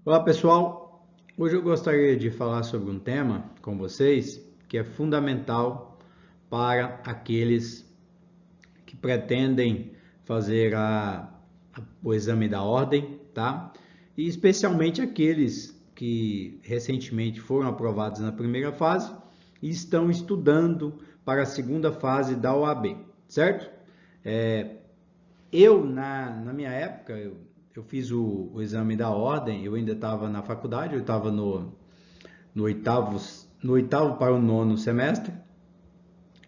Olá pessoal, hoje eu gostaria de falar sobre um tema com vocês que é fundamental para aqueles que pretendem fazer o exame da ordem, tá? E especialmente aqueles que recentemente foram aprovados na primeira fase e estão estudando para a segunda fase da OAB, certo? Na minha época, eu fiz o exame da ordem, eu ainda estava na faculdade, eu estava no oitavo, no oitavo para o nono semestre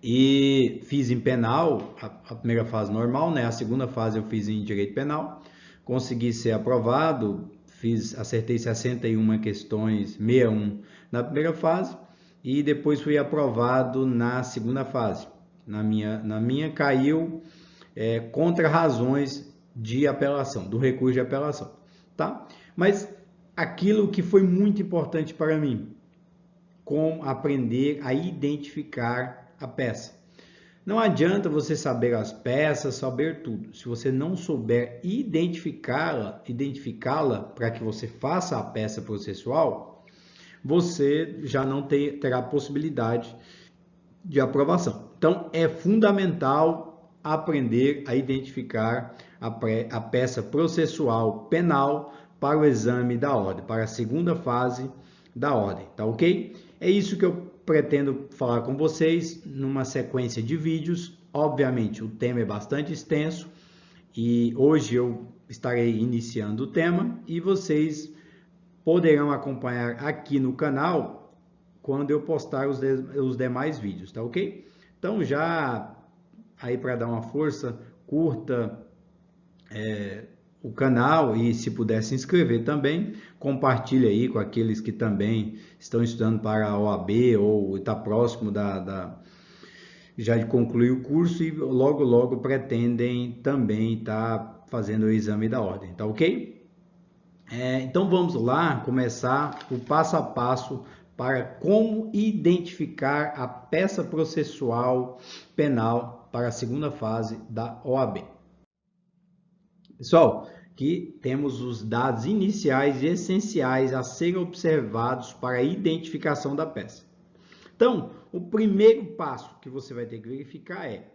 e fiz em penal, a primeira fase normal, né? A segunda fase eu fiz em direito penal, consegui ser aprovado, acertei 61 questões, 61 na primeira fase e depois fui aprovado na segunda fase. Na minha caiu contra razões de apelação, do recurso de apelação, tá? Mas aquilo que foi muito importante para mim, como aprender a identificar a peça. Não adianta você saber as peças, saber tudo. Se você não souber identificá-la para que você faça a peça processual, você já não terá possibilidade de aprovação. Então, é fundamental aprender a identificar a peça processual penal para o exame da ordem, para a segunda fase da ordem, tá ok? É isso que eu pretendo falar com vocês numa sequência de vídeos. Obviamente, o tema é bastante extenso e hoje eu estarei iniciando o tema e vocês poderão acompanhar aqui no canal quando eu postar os demais vídeos, tá ok? Então já aí para dar uma força, curta o canal e se puder se inscrever também, compartilhe aí com aqueles que também estão estudando para a OAB ou está próximo já de concluir o curso e logo pretendem também estar fazendo o exame da ordem, tá ok? Então vamos lá começar o passo a passo para como identificar a peça processual penal para a segunda fase da OAB. Pessoal, aqui temos os dados iniciais e essenciais a serem observados para a identificação da peça. Então, o primeiro passo que você vai ter que verificar é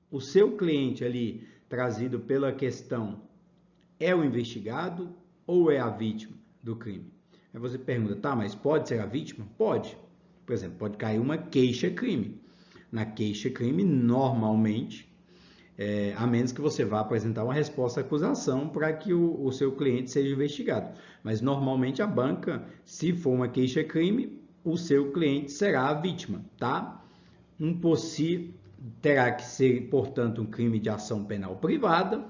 o seu cliente ali trazido pela questão é o investigado ou é a vítima do crime? Aí você pergunta, tá, mas pode ser a vítima? Pode. Por exemplo, pode cair uma queixa-crime. Na queixa-crime, normalmente, a menos que você vá apresentar uma resposta à acusação para que o seu cliente seja investigado. Mas, normalmente, a banca, se for uma queixa-crime, o seu cliente será a vítima, tá? Terá que ser, portanto, um crime de ação penal privada.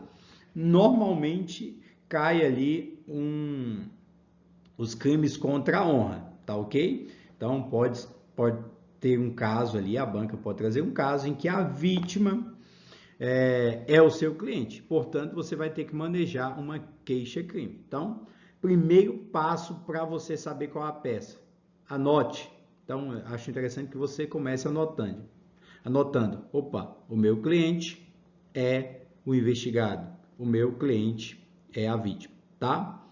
Normalmente, cai ali os crimes contra a honra, tá ok? Então, pode ter um caso ali, a banca pode trazer um caso em que a vítima é o seu cliente. Portanto, você vai ter que manejar uma queixa-crime. Então, primeiro passo para você saber qual é a peça. Anote. Então, acho interessante que você comece anotando. Opa, o meu cliente é o investigado. O meu cliente é a vítima, tá?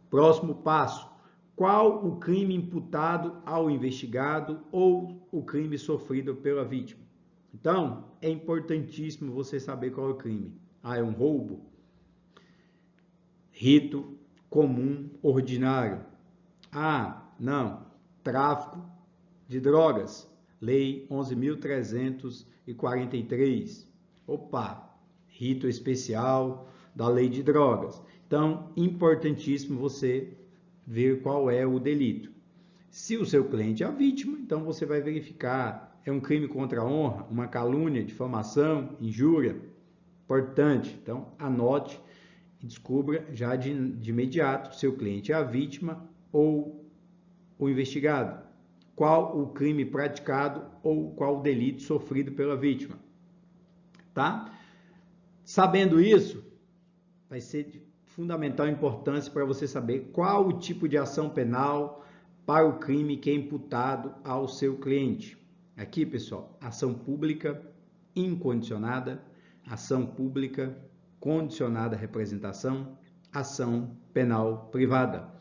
Próximo passo. Qual o crime imputado ao investigado ou o crime sofrido pela vítima? Então, é importantíssimo você saber qual é o crime. É um roubo? Rito comum ordinário. Não. Tráfico de drogas. Lei 11.343. Opa, rito especial da lei de drogas. Então, importantíssimo você ver qual é o delito. Se o seu cliente é a vítima, então você vai verificar, é um crime contra a honra, uma calúnia, difamação, injúria? Importante. Então, anote e descubra já de imediato se o cliente é a vítima ou o investigado. Qual o crime praticado ou qual o delito sofrido pela vítima. Tá? Sabendo isso, vai ser de fundamental importância para você saber qual o tipo de ação penal para o crime que é imputado ao seu cliente. Aqui, pessoal, ação pública incondicionada, ação pública condicionada à representação, ação penal privada.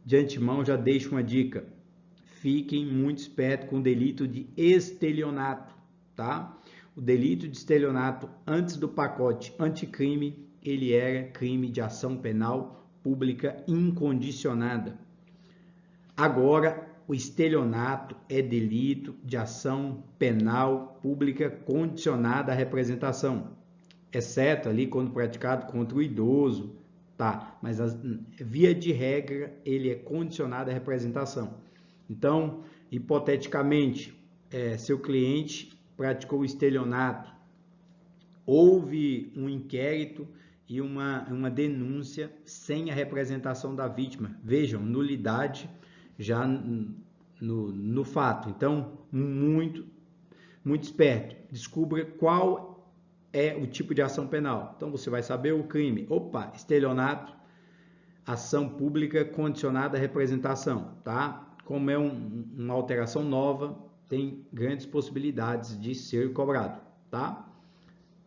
de antemão já deixo uma dica. Fiquem muito espertos com o delito de estelionato, tá? O delito de estelionato, antes do pacote anticrime, ele era crime de ação penal pública incondicionada. Agora, o estelionato é delito de ação penal pública condicionada à representação, exceto ali quando praticado contra o idoso, tá? Mas via de regra, ele é condicionado à representação. Então, hipoteticamente, seu cliente praticou estelionato, houve um inquérito e uma denúncia sem a representação da vítima. Vejam, nulidade já no fato. Então, muito esperto. Descubra qual é o tipo de ação penal. Então, você vai saber o crime. Opa, estelionato, ação pública condicionada à representação, tá? Como é uma alteração nova, tem grandes possibilidades de ser cobrado, tá?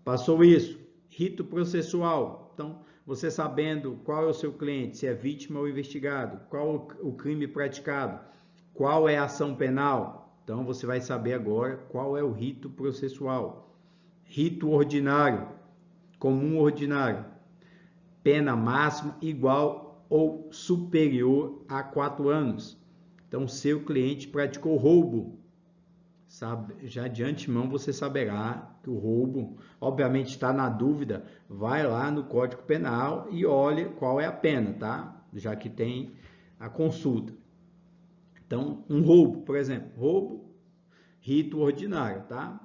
Passou isso, rito processual. Então, você sabendo qual é o seu cliente, se é vítima ou investigado, qual o crime praticado, qual é a ação penal, então você vai saber agora qual é o rito processual. Rito ordinário, comum ordinário, pena máxima igual ou superior a 4 anos. Então, seu cliente praticou roubo, sabe? Já de antemão você saberá que o roubo, obviamente está na dúvida, vai lá no Código Penal e olhe qual é a pena, tá? Já que tem a consulta. Então, um roubo, por exemplo, roubo, rito ordinário, tá?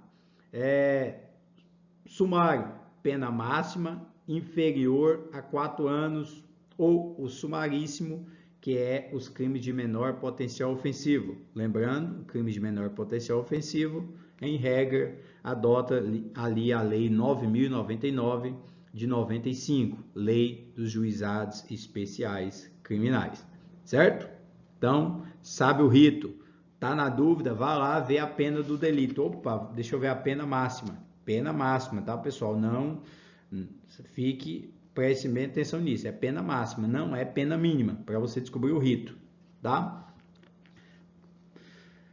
Sumário, pena máxima inferior a 4 anos, ou o sumaríssimo, que é os crimes de menor potencial ofensivo. Lembrando, crimes de menor potencial ofensivo, em regra, adota ali a Lei 9.099 de 95, Lei dos Juizados Especiais Criminais, certo? Então, sabe o rito, tá na dúvida, vá lá ver a pena do delito. Opa, deixa eu ver a pena máxima, tá, pessoal? Não fique... Preste bem atenção nisso, é pena máxima, não é pena mínima, para você descobrir o rito, tá?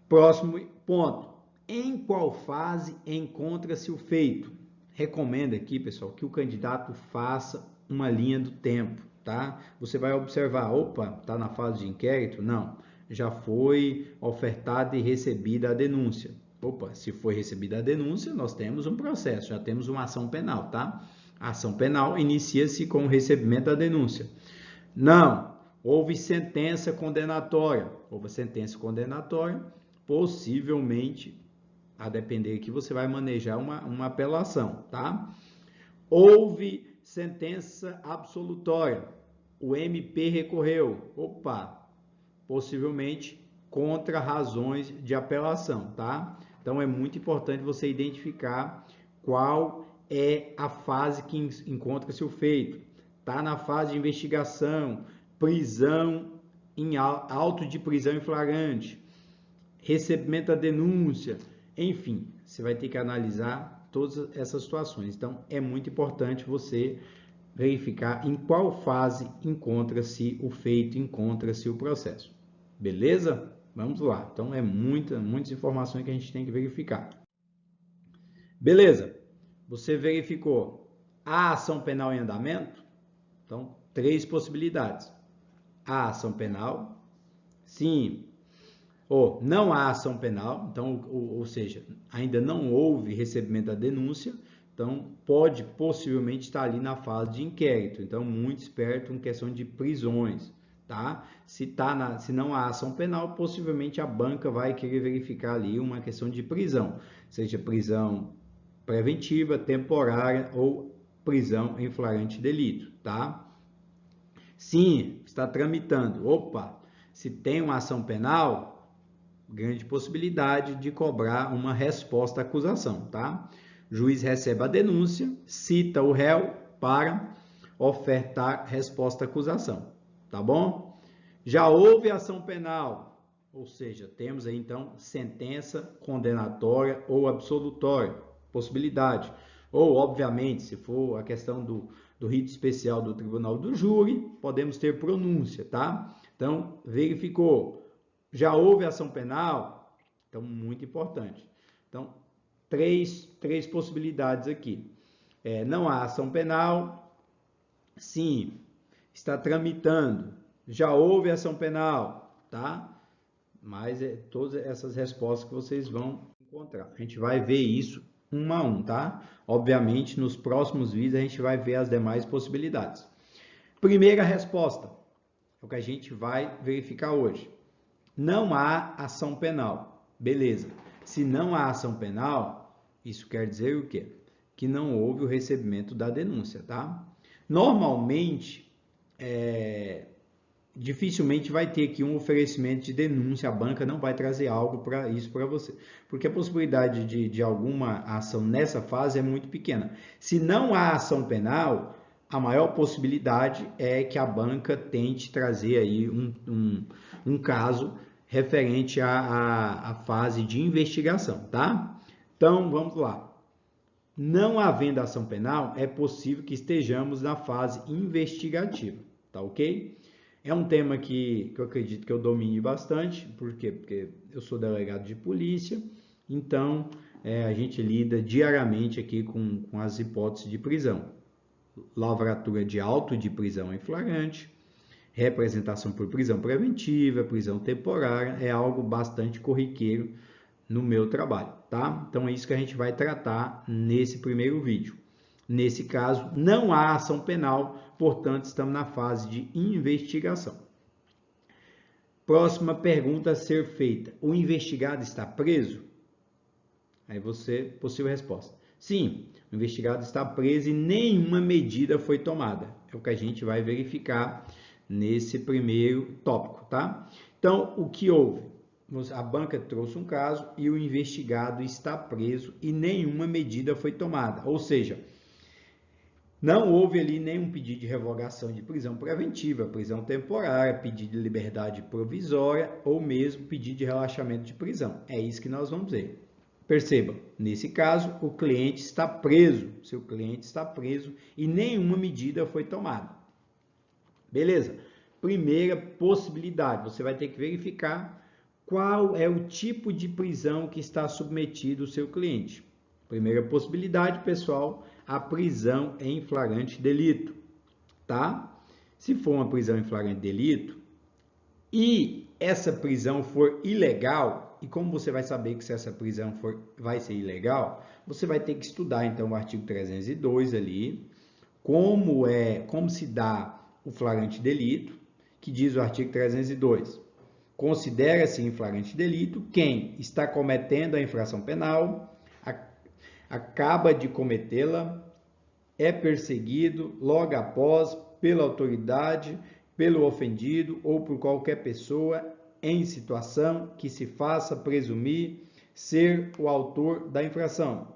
Próximo ponto, em qual fase encontra-se o feito? Recomendo aqui, pessoal, que o candidato faça uma linha do tempo, tá? Você vai observar, opa, tá na fase de inquérito? Não, já foi ofertada e recebida a denúncia. Opa, se foi recebida a denúncia, nós temos um processo, já temos uma ação penal, tá? A ação penal inicia-se com o recebimento da denúncia. Não, houve sentença condenatória. Houve sentença condenatória, possivelmente, a depender que você vai manejar uma apelação, tá? Houve sentença absolutória. O MP recorreu. Opa, possivelmente contra razões de apelação, tá? Então, é muito importante você identificar qual é a fase que encontra-se o feito. Está na fase de investigação, prisão, auto de prisão em flagrante, recebimento da denúncia, enfim, você vai ter que analisar todas essas situações. Então, é muito importante você verificar em qual fase encontra-se o feito, encontra-se o processo. Beleza? Vamos lá. Então, é muitas informações que a gente tem que verificar. Beleza? Você verificou a ação penal em andamento? Então, 3 possibilidades. A ação penal, sim, ou não há ação penal, então, ou seja, ainda não houve recebimento da denúncia, então pode possivelmente estar ali na fase de inquérito. Então, muito esperto em questão de prisões, tá? Se não há ação penal, possivelmente a banca vai querer verificar ali uma questão de prisão, seja prisão preventiva, temporária ou prisão em flagrante delito, tá? Sim, está tramitando. Opa, se tem uma ação penal, grande possibilidade de cobrar uma resposta à acusação, tá? O juiz recebe a denúncia, cita o réu para ofertar resposta à acusação, tá bom? Já houve ação penal, ou seja, temos aí então sentença condenatória ou absolutória, possibilidade. Ou, obviamente, se for a questão do rito especial do tribunal do júri, podemos ter pronúncia, tá? Então, verificou. Já houve ação penal? Então, muito importante. Então, três possibilidades aqui. Não há ação penal. Sim, está tramitando. Já houve ação penal, tá? Mas todas essas respostas que vocês vão encontrar. A gente vai ver isso um a um, tá? Obviamente, nos próximos vídeos a gente vai ver as demais possibilidades. Primeira resposta, é o que a gente vai verificar hoje. Não há ação penal. Beleza. Se não há ação penal, isso quer dizer o quê? Que não houve o recebimento da denúncia, tá? Normalmente, dificilmente vai ter aqui um oferecimento de denúncia, a banca não vai trazer algo para isso para você, porque a possibilidade de alguma ação nessa fase é muito pequena. Se não há ação penal, a maior possibilidade é que a banca tente trazer aí um caso referente à fase de investigação, tá? Então, vamos lá. Não havendo ação penal, é possível que estejamos na fase investigativa, tá ok? É um tema que eu acredito que eu domine bastante, por quê? Porque eu sou delegado de polícia, então a gente lida diariamente aqui com as hipóteses de prisão. Lavratura de auto de prisão em flagrante, representação por prisão preventiva, prisão temporária, é algo bastante corriqueiro no meu trabalho, tá? Então é isso que a gente vai tratar nesse primeiro vídeo. Nesse caso, não há ação penal, portanto, estamos na fase de investigação. Próxima pergunta a ser feita. O investigado está preso? Aí possível resposta. Sim, o investigado está preso e nenhuma medida foi tomada. É o que a gente vai verificar nesse primeiro tópico, tá? Então, o que houve? A banca trouxe um caso e o investigado está preso e nenhuma medida foi tomada. Ou seja, não houve ali nenhum pedido de revogação de prisão preventiva, prisão temporária, pedido de liberdade provisória ou mesmo pedido de relaxamento de prisão. É isso que nós vamos ver. Perceba, nesse caso, o cliente está preso, seu cliente está preso e nenhuma medida foi tomada. Beleza? Primeira possibilidade, você vai ter que verificar qual é o tipo de prisão que está submetido o seu cliente. Primeira possibilidade, pessoal, a prisão em flagrante delito, tá? Se for uma prisão em flagrante delito e essa prisão for ilegal, e como você vai saber que se essa prisão vai ser ilegal, você vai ter que estudar então o artigo 302 ali, como se dá o flagrante delito, que diz o artigo 302. Considera-se em flagrante delito quem está cometendo a infração penal, acaba de cometê-la, é perseguido logo após pela autoridade, pelo ofendido ou por qualquer pessoa em situação que se faça presumir ser o autor da infração.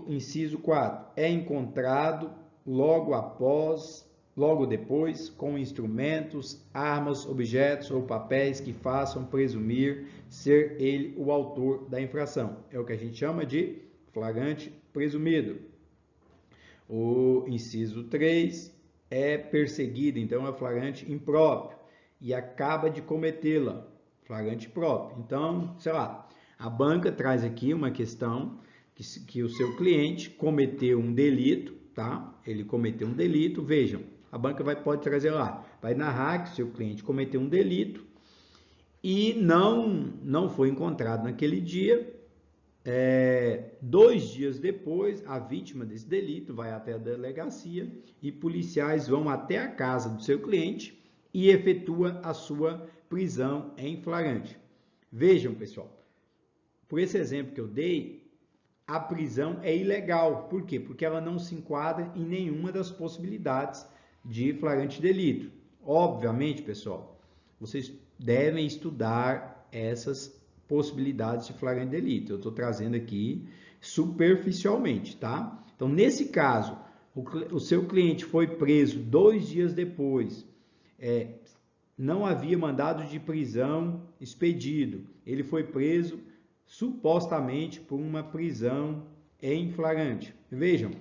Inciso 4, é encontrado logo depois, com instrumentos, armas, objetos ou papéis que façam presumir ser ele o autor da infração. É o que a gente chama de flagrante presumido. O inciso 3 é perseguido, então é flagrante impróprio e acaba de cometê-la, flagrante próprio. Então, sei lá, a banca traz aqui uma questão que o seu cliente cometeu um delito, tá? Ele cometeu um delito, vejam, a banca pode trazer lá, vai narrar que o seu cliente cometeu um delito e não foi encontrado naquele dia. 2 dias depois, a vítima desse delito vai até a delegacia e policiais vão até a casa do seu cliente e efetua a sua prisão em flagrante. Vejam, pessoal, por esse exemplo que eu dei, a prisão é ilegal. Por quê? Porque ela não se enquadra em nenhuma das possibilidades de flagrante delito. Obviamente, pessoal, vocês devem estudar essas possibilidades de flagrante delito. Eu estou trazendo aqui superficialmente, tá? Então, nesse caso, o seu cliente foi preso 2 dias depois, não havia mandado de prisão expedido, ele foi preso supostamente por uma prisão em flagrante. Vejam,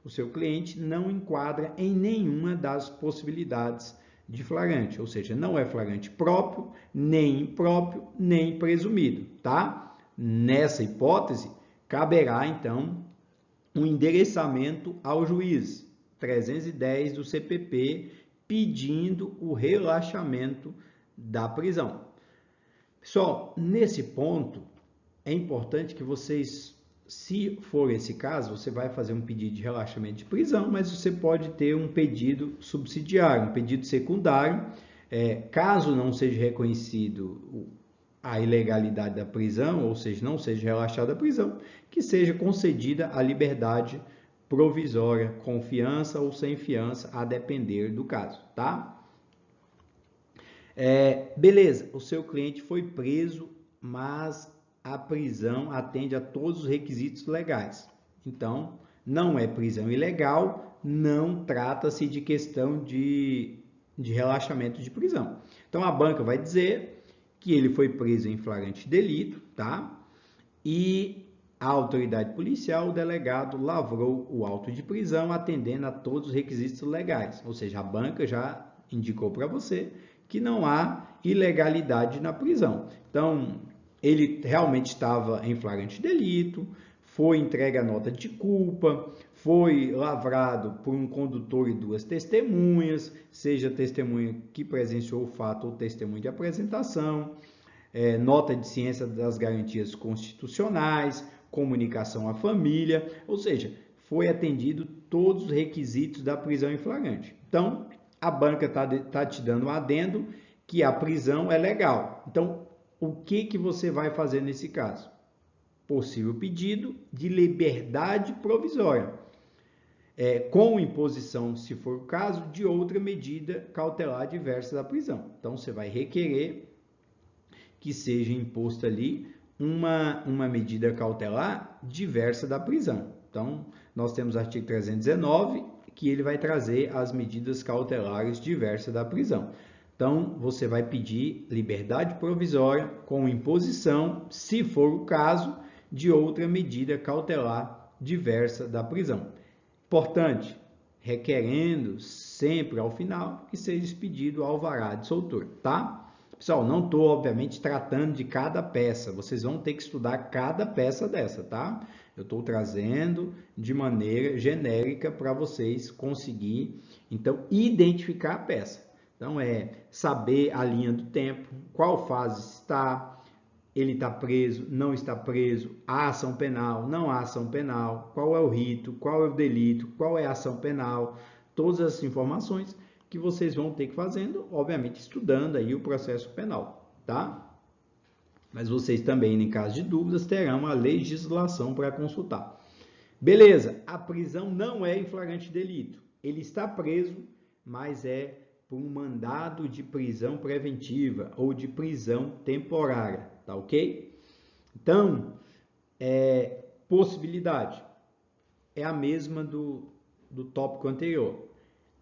o seu cliente não enquadra em nenhuma das possibilidades de flagrante, ou seja, não é flagrante próprio, nem impróprio, nem presumido, tá? Nessa hipótese, caberá então um endereçamento ao juiz 310 do CPP pedindo o relaxamento da prisão. Pessoal, nesse ponto é importante que vocês, se for esse caso, você vai fazer um pedido de relaxamento de prisão, mas você pode ter um pedido subsidiário, um pedido secundário, caso não seja reconhecido a ilegalidade da prisão, ou seja, não seja relaxada a prisão, que seja concedida a liberdade provisória, com fiança ou sem fiança, a depender do caso, tá? Beleza, o seu cliente foi preso, mas a prisão atende a todos os requisitos legais. Então, não é prisão ilegal, não trata-se de questão de relaxamento de prisão. Então, a banca vai dizer que ele foi preso em flagrante delito, tá? E a autoridade policial, o delegado, lavrou o auto de prisão atendendo a todos os requisitos legais. Ou seja, a banca já indicou para você que não há ilegalidade na prisão. Então, ele realmente estava em flagrante delito, foi entregue a nota de culpa, foi lavrado por um condutor e 2 testemunhas, seja testemunha que presenciou o fato ou testemunha de apresentação, nota de ciência das garantias constitucionais, comunicação à família, ou seja, foi atendido todos os requisitos da prisão em flagrante. Então, a banca está te dando um adendo que a prisão é legal. Então, o que você vai fazer nesse caso? Possível pedido de liberdade provisória, com imposição, se for o caso, de outra medida cautelar diversa da prisão. Então, você vai requerer que seja imposta ali uma medida cautelar diversa da prisão. Então, nós temos o artigo 319, que ele vai trazer as medidas cautelares diversas da prisão. Então, você vai pedir liberdade provisória com imposição, se for o caso, de outra medida cautelar diversa da prisão. Importante, requerendo sempre ao final que seja expedido alvará de soltura, tá? Pessoal, não estou, obviamente, tratando de cada peça. Vocês vão ter que estudar cada peça dessa, tá? Eu estou trazendo de maneira genérica para vocês conseguir, então, identificar a peça. Então, saber a linha do tempo, qual fase está, ele está preso, não está preso, há ação penal, não há ação penal, qual é o rito, qual é o delito, qual é a ação penal, todas essas informações que vocês vão ter que fazendo, obviamente, estudando aí o processo penal, tá? Mas vocês também, em caso de dúvidas, terão a legislação para consultar. Beleza, a prisão não é em flagrante delito. Ele está preso, mas é por um mandado de prisão preventiva ou de prisão temporária, tá ok? Então, possibilidade é a mesma do tópico anterior.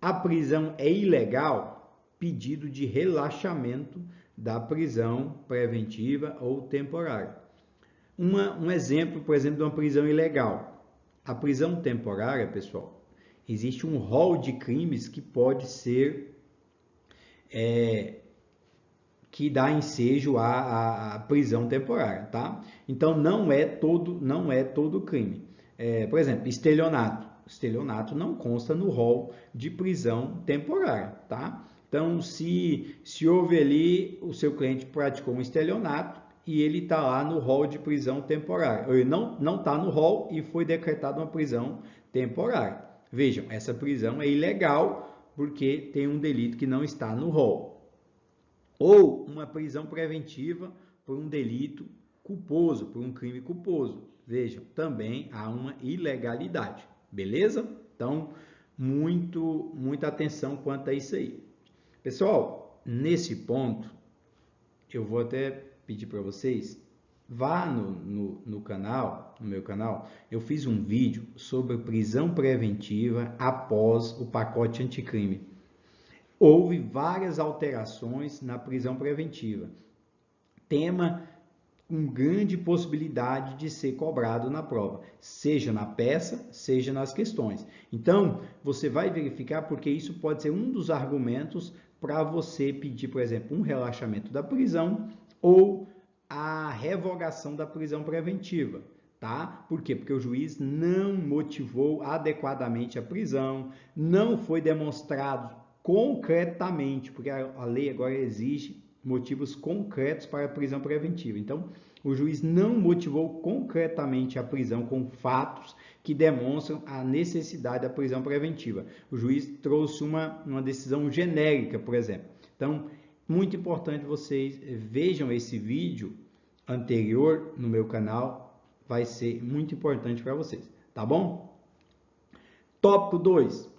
A prisão é ilegal, pedido de relaxamento da prisão preventiva ou temporária. Um exemplo, por exemplo, de uma prisão ilegal. A prisão temporária, pessoal, existe um rol de crimes que pode ser, que dá ensejo à prisão temporária, tá? Então, não é todo crime. Por exemplo, estelionato. Estelionato não consta no rol de prisão temporária, tá? Então, se houve ali, o seu cliente praticou um estelionato e ele está lá no rol de prisão temporária. Ele não está no rol e foi decretada uma prisão temporária. Vejam, essa prisão é ilegal porque tem um delito que não está no rol. Ou uma prisão preventiva por um delito culposo, por um crime culposo. Vejam, também há uma ilegalidade. Beleza? Então, muita atenção quanto a isso aí. Pessoal, nesse ponto, eu vou até pedir para vocês, vá no canal, no meu canal, eu fiz um vídeo sobre prisão preventiva após o pacote anticrime. Houve várias alterações na prisão preventiva. Tema com grande possibilidade de ser cobrado na prova, seja na peça, seja nas questões. Então, você vai verificar porque isso pode ser um dos argumentos para você pedir, por exemplo, um relaxamento da prisão ou a revogação da prisão preventiva, tá? Por quê? Porque o juiz não motivou adequadamente a prisão, não foi demonstrado concretamente, porque a lei agora exige motivos concretos para a prisão preventiva. Então, o juiz não motivou concretamente a prisão com fatos que demonstram a necessidade da prisão preventiva. O juiz trouxe uma decisão genérica, por exemplo. Então, muito importante vocês vejam esse vídeo anterior no meu canal, vai ser muito importante para vocês, tá bom? Tópico 2.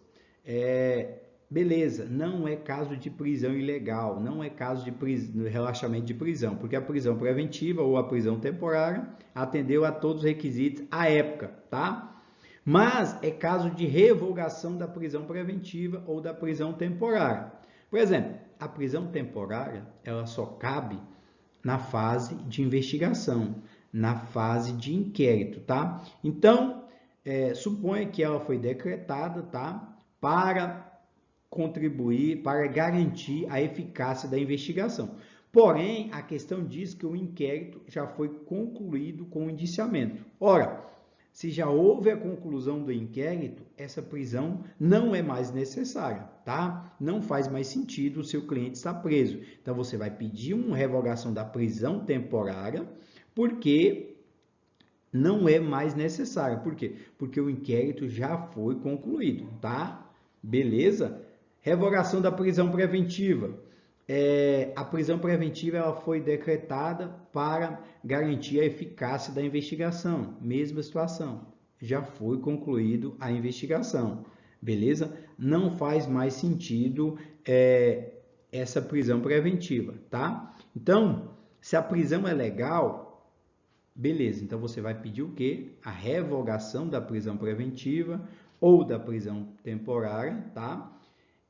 Beleza, não é caso de prisão ilegal, não é caso de relaxamento de prisão, porque a prisão preventiva ou a prisão temporária atendeu a todos os requisitos à época, tá? Mas é caso de revogação da prisão preventiva ou da prisão temporária. Por exemplo, a prisão temporária, ela só cabe na fase de investigação, na fase de inquérito, tá? Então, suponha que ela foi decretada, tá? Para contribuir, para garantir a eficácia da investigação. Porém, a questão diz que o inquérito já foi concluído com o indiciamento. Ora, se já houve a conclusão do inquérito, essa prisão não é mais necessária, tá? Não faz mais sentido o seu cliente estar preso. Então, você vai pedir uma revogação da prisão temporária, porque não é mais necessária. Por quê? Porque o inquérito já foi concluído, tá? Beleza? Revogação da prisão preventiva. A prisão preventiva ela foi decretada para garantir a eficácia da investigação. Mesma situação. Já foi concluído a investigação. Beleza? Não faz mais sentido essa prisão preventiva, tá? Então, se a prisão é legal, beleza. Então, você vai pedir o quê? A revogação da prisão preventiva ou da prisão temporária, tá?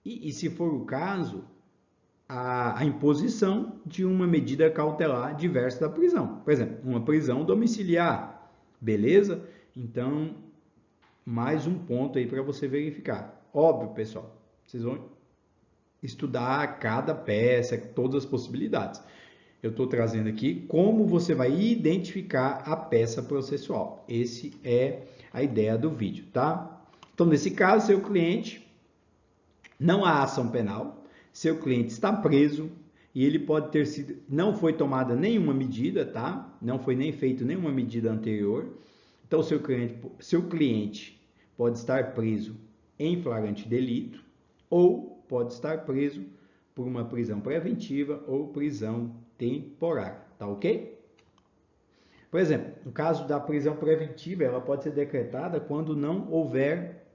E se for o caso, a imposição de uma medida cautelar diversa da prisão. Por exemplo, uma prisão domiciliar, beleza? Então, mais um ponto aí para você verificar. Óbvio, pessoal, vocês vão estudar cada peça, todas as possibilidades. Eu estou trazendo aqui como você vai identificar a peça processual. Essa é a ideia do vídeo, tá? Então, nesse caso, seu cliente... Não há ação penal, seu cliente está preso e ele pode ter sido, não foi tomada nenhuma medida, tá? Não foi nem feita nenhuma medida anterior. Então, seu cliente pode estar preso em flagrante delito ou pode estar preso por uma prisão preventiva ou prisão temporária, tá ok? Por exemplo, no caso da prisão preventiva, ela pode ser decretada quando não houver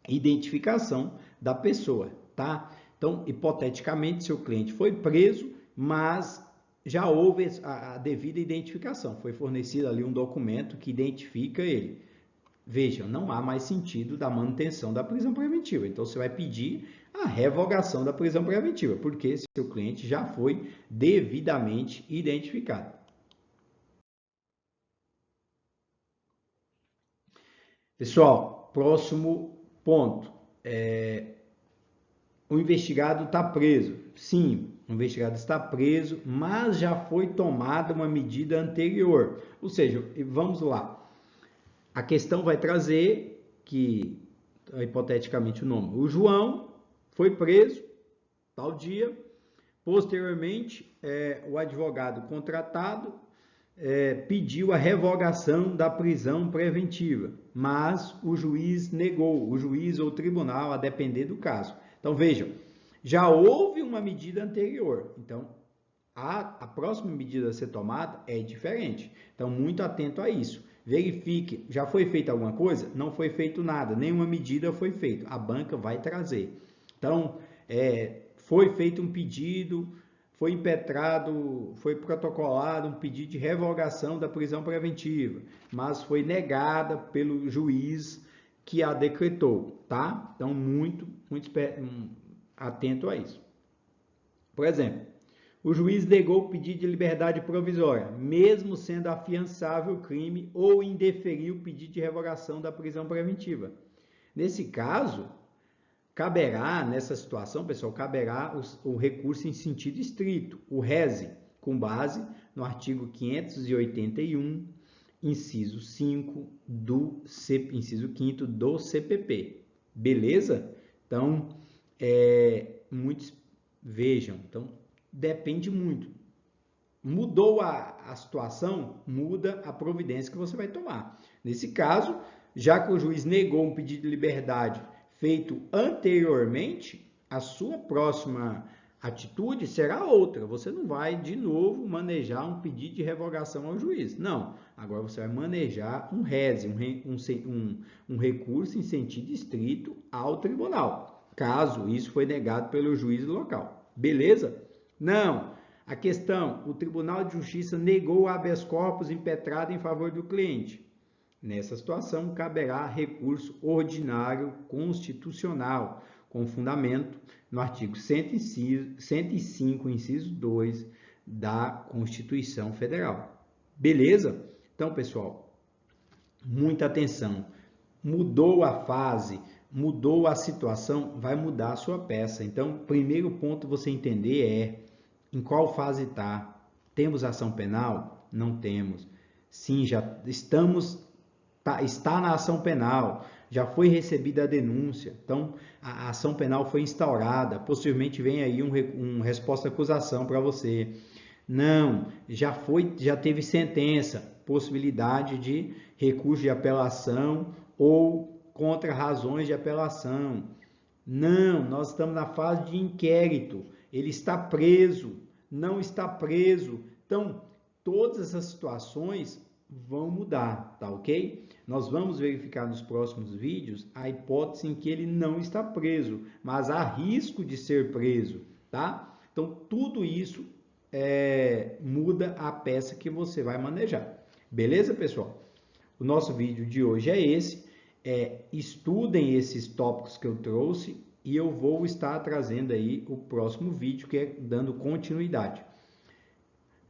identificação da pessoa, tá? Então, hipoteticamente, seu cliente foi preso, mas já houve a devida identificação, foi fornecido ali um documento que identifica ele. Veja, não há mais sentido da manutenção da prisão preventiva, então você vai pedir a revogação da prisão preventiva, porque seu cliente já foi devidamente identificado. Pessoal, próximo ponto. O investigado está preso. Sim, o investigado está preso, mas já foi tomada uma medida anterior. Ou seja, vamos lá. A questão vai trazer que, hipoteticamente, o nome. O João foi preso, tal dia. Posteriormente, o advogado contratado pediu a revogação da prisão preventiva, mas o juiz negou, o juiz ou o tribunal, a depender do caso. Então, vejam, já houve uma medida anterior, então a próxima medida a ser tomada é diferente. Então, muito atento a isso. Verifique, já foi feita alguma coisa? Não foi feito nada, nenhuma medida foi feita. A banca vai trazer. Então, foi feito um pedido, foi impetrado, foi protocolado um pedido de revogação da prisão preventiva, mas foi negada pelo juiz que a decretou, tá? Então, muito atento a isso. Por exemplo, O juiz negou o pedido de liberdade provisória, mesmo sendo afiançável o crime, ou indeferiu o pedido de revogação da prisão preventiva. Nesse caso, caberá, nessa situação, pessoal, caberá o recurso em sentido estrito, o rese, com base no artigo 581, inciso 5 inciso 5º do CPP. Beleza? Então, muitos vejam, então depende muito. Mudou a situação, muda a providência que você vai tomar. Nesse caso, já que o juiz negou um pedido de liberdade feito anteriormente, a sua próxima atitude será outra. Você não vai de novo manejar um pedido de revogação ao juiz. Não. Agora você vai manejar um rese, um recurso em sentido estrito ao tribunal, caso isso foi negado pelo juiz local. Beleza? Não. A questão, o Tribunal de Justiça negou o habeas corpus impetrado em favor do cliente. Nessa situação, caberá recurso ordinário constitucional, com fundamento no artigo 105, inciso 2 da Constituição Federal. Beleza? Então, pessoal, muita atenção. Mudou a fase, mudou a situação, vai mudar a sua peça. Então, primeiro ponto você entender é em qual fase está. Temos ação penal? Não temos. Sim, já estamos... está na ação penal, já foi recebida a denúncia, então a ação penal foi instaurada, possivelmente vem aí um resposta à acusação para você. Não, já teve sentença, possibilidade de recurso de apelação ou contra razões de apelação. Não, nós estamos na fase de inquérito, ele está preso, não está preso. Então, todas essas situações vão mudar, tá ok? Nós vamos verificar nos próximos vídeos a hipótese em que ele não está preso, mas há risco de ser preso, tá? Então, tudo isso muda a peça que você vai manejar. Beleza, pessoal? O nosso vídeo de hoje é esse. Estudem esses tópicos que eu trouxe e eu vou estar trazendo aí o próximo vídeo, que é dando continuidade.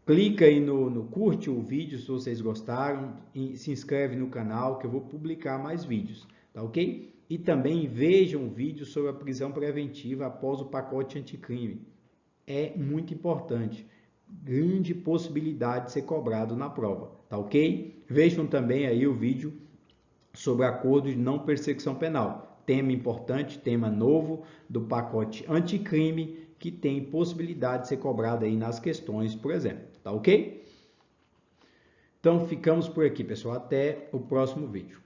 Clica aí no curte o vídeo se vocês gostaram e se inscreve no canal que eu vou publicar mais vídeos, tá ok? E também vejam um vídeo sobre a prisão preventiva após o pacote anticrime. É muito importante, grande possibilidade de ser cobrado na prova, tá ok? Vejam também aí o vídeo sobre acordo de não persecução penal, tema importante, tema novo do pacote anticrime, que tem possibilidade de ser cobrado aí nas questões, por exemplo, tá ok? Então ficamos por aqui, pessoal, até o próximo vídeo.